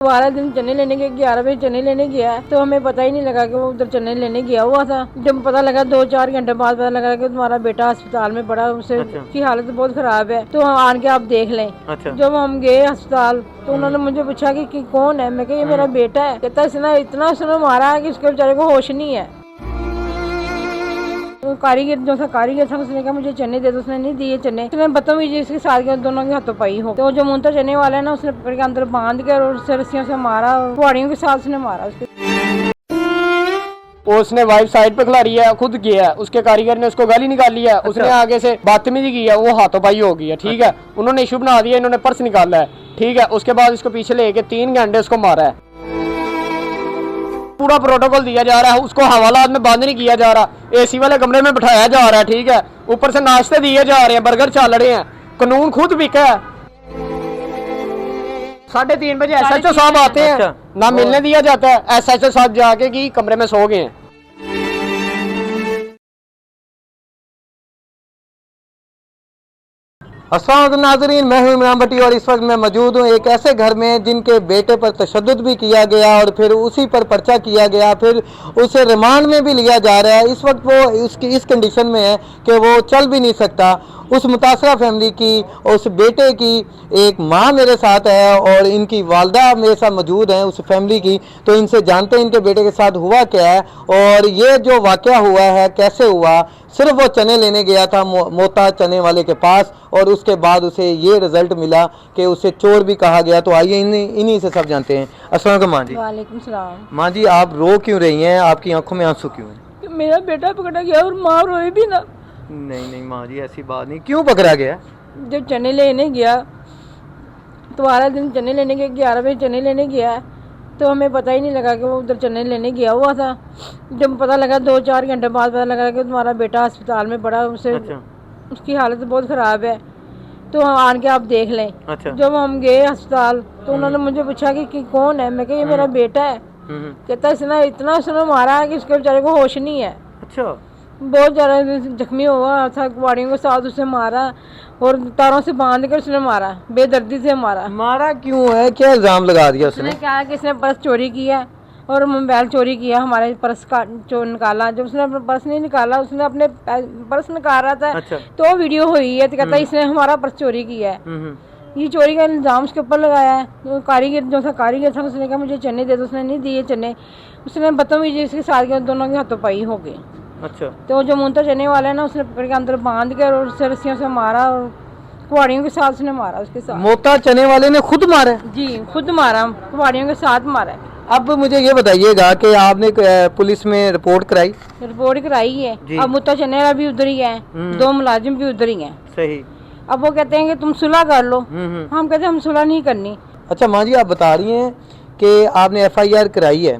12 दिन चने लेने के 11 बजे चने लेने गया तो हमें पता ही नहीं लगा कि वो उधर चने लेने गया हुआ था। जब पता लगा 2-4 घंटे बाद पता लगा कि तुम्हारा बेटा अस्पताल में पड़ा, उसे की हालत बहुत खराब है, तो आन के आप देख लें। जब हम गए अस्पताल तो उन्होंने मुझे पूछा कि कौन है, मैं कहा ये मेरा बेटा है। कहता इसने इतना उसने मारा है कि उसके बेचारे को होश नहीं है। वो कारीगर जो था उसने कहा मुझे चने दे दो, उसने नहीं दिए चने। उसने बदतमीजी इसके साथ दोनों के हाथों पाई हो। तो जो मुंता चने वाला है ना, उसने पकड़ के अंदर बांध के और उससे रस्सियों से मारा, कुहाड़ियों के साथ उसने मारा उसके। उसने वाइफ साइड पे खिला रही है, खुद किया है, उसके कारीगर ने उसको गाली निकाली है। उसने आगे से बदतमीजी की है, वो हाथों पाई हो गई है। ठीक है, उन्होंने इशू बना दिया, इन्होंने पर्स निकाला है। ठीक है, उसके बाद इसको पीछे लेके 3 घंटे उसको मारा है। पूरा प्रोटोकॉल दिया जा रहा है, उसको हवालात में बंद नहीं किया जा रहा, एसी वाले कमरे में बिठाया जा रहा है। ठीक है, ऊपर से नाश्ते दिए जा रहे हैं, बर्गर चल रहे हैं, कानून खुद बिका है। 3:30 बजे SHO साहब आते हैं, ना मिलने दिया जाता है। SHO साहब जाके की कमरे में सो गए हैं। अस्सलाम नाज़रीन, मैं हूं इमरान भट्टी और इस वक्त मैं मौजूद हूं एक ऐसे घर में जिनके बेटे पर तशद्दुद भी किया गया और फिर उसी पर पर्चा किया गया, फिर उसे रिमांड में भी लिया जा रहा है। इस वक्त वो उसकी इस कंडीशन में है कि वो चल भी नहीं सकता। उस मुतासरा फैमिली की, उस बेटे की एक माँ मेरे साथ है और इनकी वालदा मेरे साथ मौजूद हैं उस फैमिली की। तो इनसे जानते हैं इनके बेटे के साथ हुआ क्या है और ये जो वाक़या हुआ है कैसे हुआ। सिर्फ वो चने लेने गया था मोता चने वाले के पास और उसके बाद उसे ये रिजल्ट मिला कि उसे चोर भी कहा गया। तो आइए इन्हीं से सब जानते हैं। अस्सलाम वालेकुम माँ जी। वालेकुम सलाम। माँ जी, आप रो क्यों रही हैं? आपकी आंखों में आंसू क्यों हैं? मेरा बेटा पकड़ा गया और माँ रोई भी ना। नहीं माँ जी, ऐसी बात नहीं। क्यों पकड़ा गया? जब चने लेने गया 12 दिन चने लेने के 11 बजे चने लेने गया तो हमें पता ही नहीं लगा कि वो उधर चने लेने गया हुआ था। जब पता लगा 2-4 घंटे बाद पता लगा कि तुम्हारा बेटा अस्पताल में पड़ा, उसे उसकी हालत बहुत ख़राब है, तो आन के आप देख लें। जब हम गए अस्पताल तो उन्होंने मुझे पूछा कि कौन है, मैं कहा ये मेरा बेटा है। कहता इसने इतना उसने मारा है कि उसके बेचारे को होश नहीं है। अच्छा, बहुत ज़्यादा जख्मी हुआ था, कुहाड़ियों के साथ उसे मारा और तारों से बांध कर उसने मारा, बेदर्दी से मारा। मारा क्यों है? क्या इल्जाम लगा दिया उसने? क्या है कि इसने पर्स चोरी किया और मोबाइल चोरी किया, हमारे पर्स का जो निकाला। जब उसने अपना पर्स नहीं निकाला, उसने अपने पर्स निकाल रहा था। तो वीडियो हुई है, तो कहता इसने हमारा पर्स चोरी किया है। ये चोरी का इल्जाम उसके ऊपर लगाया है। तो कारीगर जो था उसने कहा मुझे चने दे दो, उसने नहीं दिए चने। उसने बदतमीजी इसके साथ दोनों के हाथों पाई हो गई। अच्छा, तो जो मुंता चने वाला है ना, उसने पकड़ के अंदर बांध के और उससे रस्सियों से मारा और कुहाड़ियों के साथ उसने मारा उसके साथ। मोता चने वाले ने खुद मारा? जी, खुद मारा, कुहाड़ियों के साथ मारा। अब मुझे ये बताइएगा कि आपने पुलिस में रिपोर्ट कराई? रिपोर्ट कराई है। अब मुंता चने वाला भी उधर ही है, 2 मुलाजिम भी उधर ही हैं। सही। अब वो कहते हैं कि तुम सुलह कर लो। हम कहते हैं हम सुलह नहीं करनी। अच्छा माँ जी, आप बता रही हैं कि आपने FIR कराई है,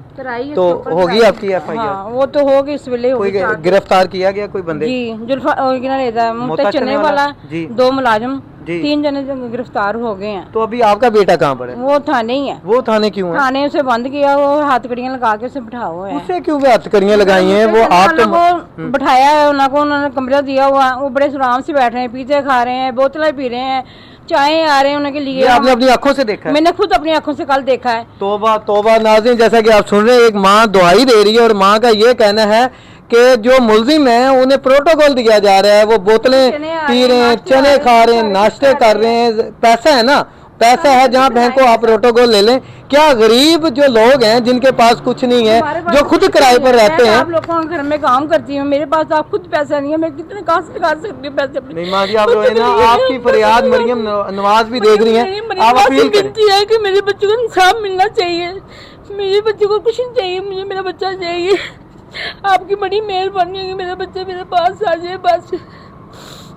तो होगी आपकी FIR? हाँ, वो तो होगी इस वेले। कोई गिरफ्तार किया गया कोई बंदे? जी, जुल्फा मुंता चने वाला 2 मुलाजिम 3 जने गिरफ्तार हो गए हैं। तो अभी आपका बेटा कहाँ पर है? वो थाने ही है। वो थाने क्यों है? थाने उसे बंद किया, वो हथकड़ियाँ लगा के उसे बिठा हुआ है। उसे क्यों हथकड़ियाँ लगाई हैं? वो आप तो बिठाया है, उन्होंने कमरा दिया हुआ, वो बड़े आराम से बैठ रहे हैं, पीते खा रहे हैं, बोतलें पी रहे हैं, चाय आ रहे हैं उनके लिए। आपने अपनी आंखों से देखा है? मैंने खुद अपनी आंखों से कल देखा है। तौबा तौबा नाज़रीन, जैसा कि आप सुन रहे हैं, एक माँ दुआई दे रही है और माँ का ये कहना है कि जो मुल्जिम है उन्हें प्रोटोकॉल दिया जा रहा है। वो बोतलें पी रहे हैं, चने खा रहे हैं, नाश्ते कर रहे हैं। पैसा है ना, पैसा है, जहाँ बैंक को आप प्रोटोकॉल ले लें। क्या गरीब जो लोग हैं जिनके पास कुछ नहीं है, जो खुद किराए पर रहते हैं। आप लोगों के घर में काम करती हूँ, मेरे पास आप खुद पैसा नहीं है, मैं कितने कहाँ से निकाल सकती हूँ पैसे अपने? नहीं माँ जी, आप रोए ना, आपकी फरियाद मरियम नवाज भी देख रही हैं। आप अपील है कि मेरे बच्चों को इंसाफ मिलना चाहिए, मेरे बच्चे को कुछ नहीं चाहिए, मुझे मेरा बच्चा चाहिए। आपकी बड़ी मेहरबानी है कि मेरा बच्चा मेरे पास आ जाए, बस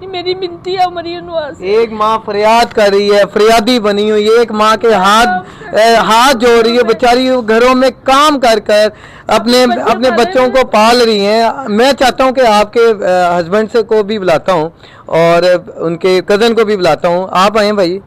मेरी मिनती है मरियम नवाज। एक माँ फरियाद कर रही है, फरियादी बनी हुई है, एक माँ के हाथ जोड़ रही है, बेचारी घरों में काम कर कर अपने बच्चों को पाल रही हैं। मैं चाहता हूँ कि आपके हस्बैंड से को भी बुलाता हूँ और उनके कज़न को भी बुलाता हूँ। आप आए भाई,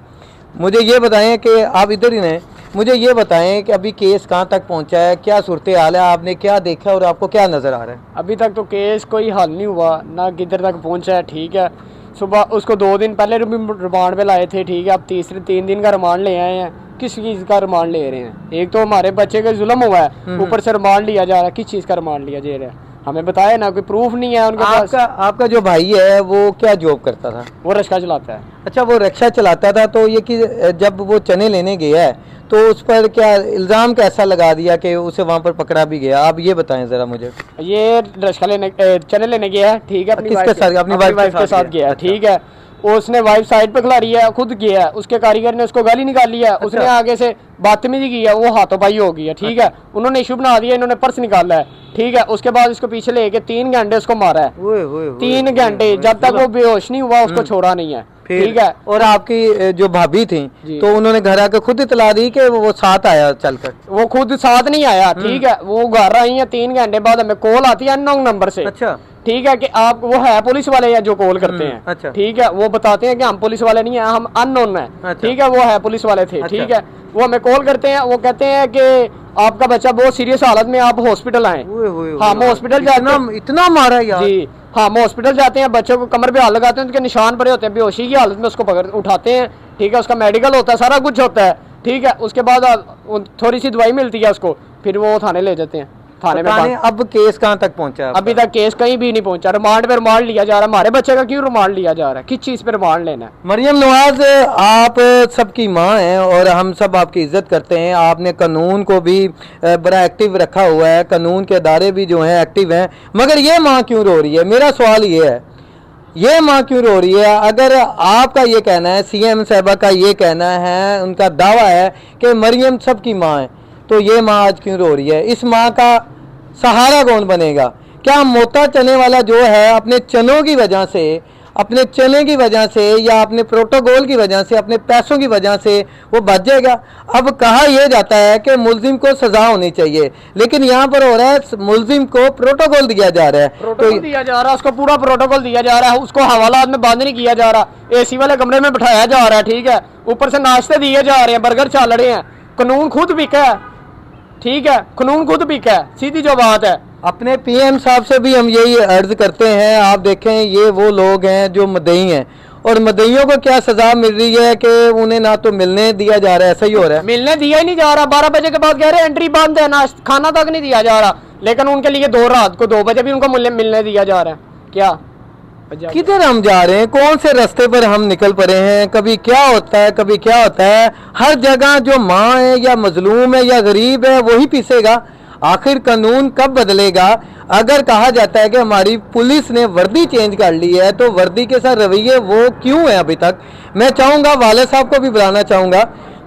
मुझे ये बताएं कि आप इधर ही रहें। मुझे ये बताएं कि अभी केस कहाँ तक पहुँचा है, क्या सूरत हाल है, आपने क्या देखा और आपको क्या नज़र आ रहा है? अभी तक तो केस कोई हल नहीं हुआ, ना किधर तक पहुंचा है। ठीक है, सुबह उसको 2 दिन पहले रिमांड पे लाए थे, ठीक है। अब तीसरे 3 दिन का रिमांड ले आए हैं। किस चीज़ का रिमांड ले रहे हैं? एक तो हमारे बच्चे का जुल्म हुआ है, ऊपर से रिमांड लिया जा रहा है। किस चीज़ का रिमांड लिया जा रहा है? हमें बताया ना, कोई प्रूफ नहीं है उनके पास। आपका जो भाई है वो क्या जॉब करता था? वो रिक्शा चलाता है। अच्छा, वो रिक्शा चलाता था। तो ये कि जब वो चने लेने गया है तो उस पर क्या इल्ज़ाम कैसा लगा दिया कि उसे वहाँ पर पकड़ा भी गया? आप ये बताएं ज़रा मुझे। ये रिक्शा लेने चने लेने गया है, ठीक है। किसके साथ? अपनी वाइफ के साथ गया है, ठीक है। उसने वाइफ साइड पे खिला रही है, खुद गया है, उसके कारीगर ने उसको गाली निकाली है। उसने आगे से बदतमीजी की है, वो हाथों-पाई हो गई है, ठीक है। उन्होंने इशू बना दिया, इन्होंने पर्स निकाला है, ठीक है। उसके बाद इसको पीछे लेके 3 घंटे उसको मारा है। 3 घंटे, जब तक वो बेहोश नहीं हुआ उसको छोड़ा नहीं है, ठीक है। और आपकी जो भाभी थी तो उन्होंने घर आकर खुद इतला दी कि वो साथ आया चलकर? वो खुद साथ नहीं आया, ठीक है। वो घर आई है 3 घंटे बाद, हमें कॉल आती है अननोन नंबर से। अच्छा, ठीक है कि आप वो है पुलिस वाले या जो कॉल करते हैं, अच्छा। ठीक है। वो बताते हैं कि हम पुलिस वाले नहीं है, हम अननोन है, अच्छा। ठीक है। वो है पुलिस वाले थे, ठीक है। वो हमें कॉल करते हैं, वो कहते हैं कि आपका बच्चा बहुत सीरियस हालत में, आप हॉस्पिटल आए। हम हॉस्पिटल जाते हैं। इतना मारा यार? जी, हम हॉस्पिटल जाते हैं, बच्चों को कमर पे हाथ लगाते हैं, उनके निशान पड़े होते हैं, बेहोशी की हालत में उसको पकड़ उठाते हैं, ठीक है। उसका मेडिकल होता है, सारा कुछ होता है, ठीक है। उसके बाद थोड़ी सी दवाई मिलती है उसको, फिर वो थाने ले जाते हैं। थाने में अब केस कहाँ तक पहुंचा? अभी तक केस कहीं भी नहीं पहुंचा। रिमांड पे रिमांड लिया जा रहा है। हमारे बच्चे का क्यों रिमांड लिया जा रहा है? किस चीज पे रिमांड लेना है? मरियम नवाज, आप सबकी माँ हैं और हम सब आपकी इज्जत करते हैं। आपने कानून को भी बड़ा एक्टिव रखा हुआ है, कानून के अदारे भी जो हैं एक्टिव हैं, मगर ये माँ क्यों रो रही है? मेरा सवाल ये है, ये माँ क्यों रो रही है? अगर आपका ये कहना है, सीएम साहबा का ये कहना है, उनका दावा है कि मरियम सबकी माँ है, तो ये माँ आज क्यों रो रही है? इस माँ का सहारा कौन बनेगा? क्या मोटा चने वाला जो है अपने चनों की वजह से, अपने चने की वजह से या अपने प्रोटोकॉल की वजह से, अपने पैसों की वजह से वो बच जाएगा? अब कहा यह जाता है कि मुल्जिम को सजा होनी चाहिए, लेकिन यहाँ पर हो रहा है मुल्जिम को प्रोटोकॉल दिया जा रहा है। प्रोटोकॉल दिया जा रहा है, उसको पूरा प्रोटोकॉल दिया जा रहा है, उसको हवालात में बंद नहीं किया जा रहा, एसी वाले कमरे में बिठाया जा रहा है, ठीक है। ऊपर से नाश्ते दिए जा रहे हैं, बर्गर चल रहे हैं। कानून खुद बिका है, ठीक है। कानून खुद बिका है, सीधी जो बात है। अपने पीएम साहब से भी हम यही अर्ज करते हैं, आप देखें ये वो लोग हैं जो मदई हैं, और मदइयों को क्या सजा मिल रही है कि उन्हें ना तो मिलने दिया जा रहा है, ऐसा ही हो रहा है। मिलने दिया ही नहीं जा रहा। 12 बजे के बाद कह रहे हैं एंट्री बंद है, ना खाना तक नहीं दिया जा रहा, लेकिन उनके लिए रात को 2 बजे भी उनको मिलने दिया जा रहा है। क्या किधर हम जा रहे हैं? कौन से रास्ते पर हम निकल पड़े हैं? कभी क्या होता है, कभी क्या होता है। हर जगह जो माँ है या मजलूम है या गरीब है वही पीसेगा। आखिर कानून कब बदलेगा? अगर कहा जाता है कि हमारी पुलिस ने वर्दी चेंज कर ली है, तो वर्दी के साथ रवैये वो क्यों है अभी तक? मैं चाहूँगा वालिद साहब को भी बुलाना चाहूँगा।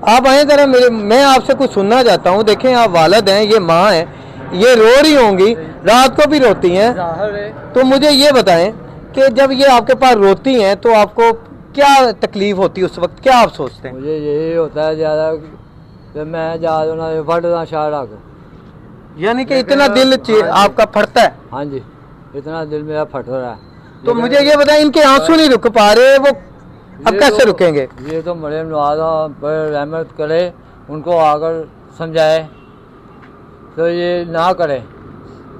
आप आए जरा, मैं आपसे कुछ सुनना चाहता हूँ। देखें, आप वालिद हैं, ये माँ है, ये रो रही होंगी, रात को भी रोती हैं। तो मुझे ये बताएं कि जब ये आपके पास रोती हैं तो आपको क्या तकलीफ होती है उस वक्त? क्या आप सोचते हैं? मुझे यही होता है ज़्यादा कि मैं ज़्यादा फटना शाह को, यानी कि इतना दिल आपका फटता है? हाँ जी, इतना दिल मेरा फट रहा है। तो मुझे ये बताएं, इनके आंसू नहीं रुक पा रहे, वो अब कैसे रुकेंगे? ये तो मरियम नवाज पर रहमत करे, उनको आकर समझाए तो ये ना करे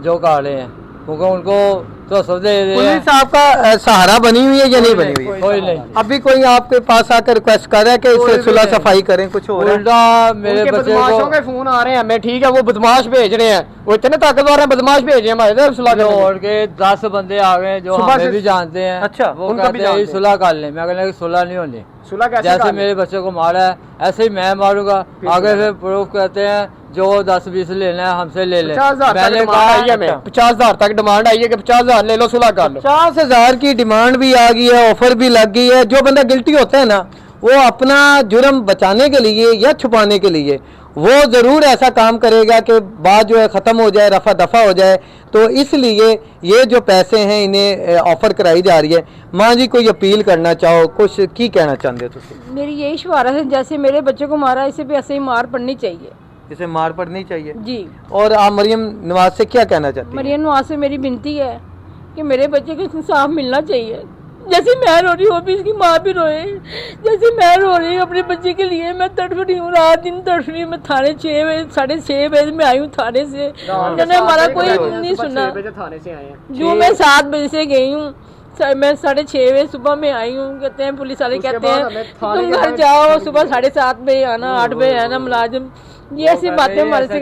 जो कह रहे हैं, क्योंकि उनको तो सब दे रहे हैं। पुलिस आपका सहारा बनी हुई है या नहीं बनी हुई है? कोई नहीं। अभी कोई आपके पास आकर रिक्वेस्ट कर रहा है कि इसे सुलह सफाई करें, कुछ हो रहा है? उल्टा मेरे बच्चे बदमाशों को के फोन आ रहे हैं हमें, ठीक है। वो बदमाश भेज रहे हैं, वो इतने ताकतवर हैं, बदमाश भेज रहे हैं हमारे तरफ सुलह करने। और के 10 बंदे आ गए जो सुबह हमें से- भी जानते हैं। अच्छा, वो उनका भी कहते हैं जानते हैं। सुलह कर लें। मैं कहना कि सुलह नहीं होनी, सुलह कैसे जैसे कर मेरे बच्चे को मारा है ऐसे ही मैं मारूंगा। आगे फिर प्रूफ कहते हैं जो 10-20 लेना है हमसे ले ले। 50,000 तक मैंने डिमांड कहा आई है हमें, 50,000 तक डिमांड आई है कि 50,000 ले लो, सुलह कर लो। 50,000 की डिमांड भी आ गई है, ऑफर भी लग गई है। जो बंदा गिल्टी होता है ना, वो अपना जुर्म बचाने के लिए या छुपाने के लिए वो जरूर ऐसा काम करेगा कि बात जो है खत्म हो जाए, रफा दफा हो जाए। तो इसलिए ये जो पैसे हैं इन्हें ऑफर कराई जा रही है। माँ जी, कोई अपील करना चाहो, कुछ की कहना चाहते हो तुम? मेरी यही शुभारत है, जैसे मेरे बच्चे को मारा इसे भी ऐसे ही मार पड़नी चाहिए। इसे मार पड़नी चाहिए जी। और आप मरियम नवाज से क्या कहना चाहती हैं? मरियम नवाज से मेरी विनती है कि मेरे बच्चे को इंसाफ मिलना चाहिए। जैसे मैं रो रही हूँ भी इसकी माँ भी रोए, जैसे मैं रो रही हूँ अपने बच्चे के लिए। मैं तड़फ रही हूँ, रात दिन तड़फ रही हूँ। मैं थाने 6 बजे 6:30 बजे में आई हूँ थाने से, उन्होंने हमारा कोई नहीं सुना। थाने से आए हैं जो मैं 7 बजे से गई हूँ, मैं 6:30 बजे सुबह में आई हूँ। कहते हैं पुलिस वाले, उसके कहते बाद हैं हमें थाने तुम के घर बाहर जाओ, सुबह 7:30 बजे आना, 8 बजे आना मुलाजिम। ये ऐसी बातें हमारे से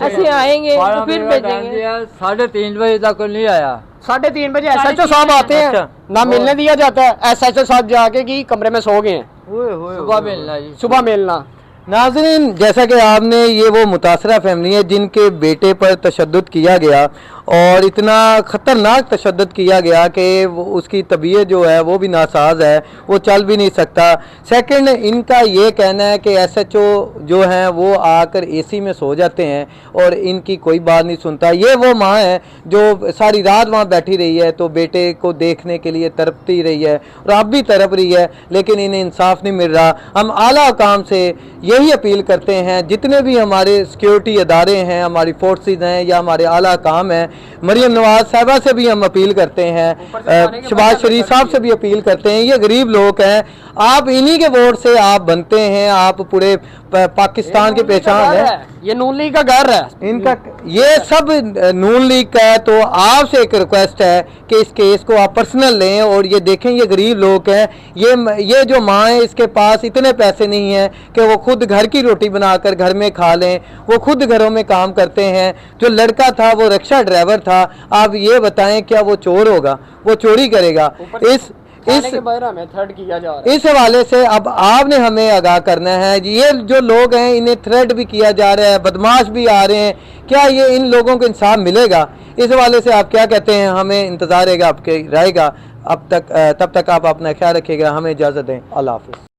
ऐसे आएंगे तो फिर भेजेंगे। 3:30 बजे तक नहीं आया। 3:30 बजे SHO साहब आते हैं, अच्छा। ना मिलने दिया जाता है। SHO साहब जाके कि कमरे में सो गए हैं, सुबह मिलना जी, सुबह मिलना। नाज़रीन, जैसा कि आपने, ये वो मुतासरा फैमिली है जिनके बेटे पर तशद्दुद किया गया और इतना ख़तरनाक तशद्दुद किया गया कि उसकी तबीयत जो है वो भी नासाज है, वो चल भी नहीं सकता। सेकंड, इनका ये कहना है कि SHO जो हैं वो आकर AC में सो जाते हैं और इनकी कोई बात नहीं सुनता। ये वो माँ है जो सारी रात वहाँ बैठी रही है, तो बेटे को देखने के लिए तड़पती रही है और अब भी तड़प रही है, लेकिन इन्हें इंसाफ नहीं मिल रहा। हम आला हुकाम से यही अपील करते हैं, जितने भी हमारे सिक्योरिटी अदारे हैं, हमारी फोर्सेस हैं या हमारे आला हुकाम हैं, मरियम नवाज साहिबा से भी हम अपील करते हैं, शहबाज शरीफ साहब से भी अपील करते हैं। ये गरीब लोग हैं, आप इन्हीं के वोट से आप बनते हैं, आप पूरे पाकिस्तान की पहचान है। ये नून लीग का घर है, इनका ये सब नून लीग का है। तो आपसे एक रिक्वेस्ट है कि इस केस को आप पर्सनल लें और ये देखें, ये गरीब लोग हैं, ये जो माँ है इसके पास इतने पैसे नहीं हैं कि वो खुद घर की रोटी बनाकर घर में खा लें, वो खुद घरों में काम करते हैं। जो लड़का था वो रिक्शा ड्राइवर था। आप ये बताएं, क्या वो चोर होगा? वो चोरी करेगा? इस थ्रेड किया जा रहा है। इस हवाले से अब आपने हमें आगाह करना है। ये जो लोग हैं इन्हें थ्रेड भी किया जा रहा है, बदमाश भी आ रहे हैं, क्या ये इन लोगों को इंसाफ मिलेगा? इस हवाले से आप क्या कहते हैं? हमें इंतजार रहेगा आपके रहेगा। तब तक आप अपना ख्याल रखिएगा। हमें इजाज़त दें। अल्लाह हाफ़िज़।